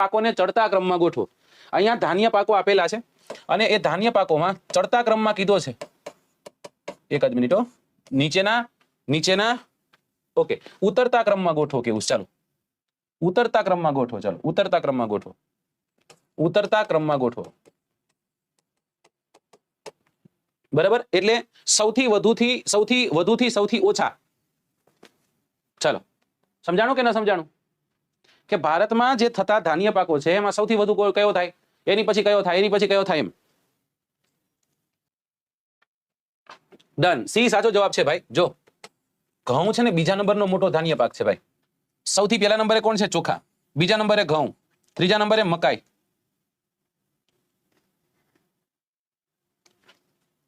પાકોને ચડતા ક્રમમાં ગોઠવો. અહીંયા ધાન્ય પાકો આપેલા છે અને એ ધાન્ય પાકોમાં ચડતા ક્રમમાં કીધો છે. એક જ મિનિટ. નીચેના ઓકે, ઉતરતા ક્રમમાં ગોઠવો કેવું. ચાલો ઉતરતા ક્રમમાં ગોઠવો. ચાલો ઉતરતા ક્રમમાં ગોઠવો. ઉતરતા ક્રમમાં ગોઠવો. બરાબર, એટલે સૌથી વધુથી સૌથી ઓછા. ચાલો સમજાણું કે ન સમજાણું? કે ભારતમાં જે થતા ધાન્ય પાકો છે એમાં સૌથી વધુ કયો થાય, એની પછી કયો થાય, એની પછી કયો થાય, એમ. ડન. સી સાચો જવાબ છે ભાઈ. જો ઘઉં છે ને બીજા નંબરનો મોટો ધાન્ય પાક છે ભાઈ. સૌથી પહેલા નંબરે કોણ છે? ચોખા. બીજા નંબરે ઘઉં. ત્રીજા નંબરે મકાઈ.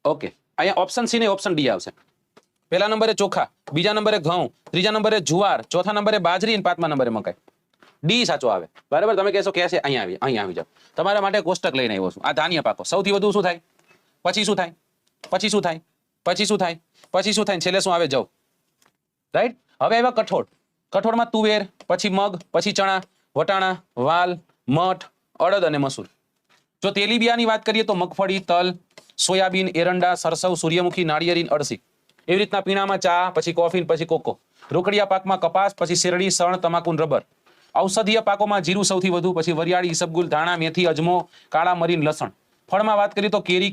ઓકે, અહીંયા ઓપ્શન સી ને ઓપ્શન ડી આવશે. પહેલા નંબરે ચોખા, બીજા નંબરે ઘઉં, ત્રીજા નંબરે જુવાર, ચોથા નંબરે બાજરી અને પાંચમા નંબરે મકાઈ. ડી સાચો આવે. બરાબર, તમે કહેશો કે છે અહીંયા આવી જાઓ. તમારા માટે કોષ્ટક લઈને આવ્યો છું. આ ધાન્ય પાકો સૌથી વધુ શું થાય, પછી શું થાય, પછી શું થાય, પછી શું થાય, પછી શું થાય, છેલ્લે શું આવે? જવ. રાઈટ. હવે આવ્યા કઠોળ. કઠોળમાં તુવેર, પછી મગ, પછી ચણા, વટાણા, વાલ, મઠ, અડદ અને મસૂર. જો તેલીબિયાની વાત કરીએ તો મગફળી, તલ, સોયાબીન, એરંડા, સરસવ, સૂર્યમુખી, નાળિયેરી, અળસી. એવી રીતના પીણામાં ચા, પછી કોફી, પછી કોકો. રોકડિયા પાકમાં કપાસ, પછી શેરડી, શણ, તમાકુ, રબર. ઔષધીય પાકોમાં જીરું સૌથી વધુ, પછી વરિયાળી, ઈસબગુલ, ધાણા, મેથી, અજમો, કાળા મરી, લસણ. ફળમાં વાત કરીએ તો કેરી,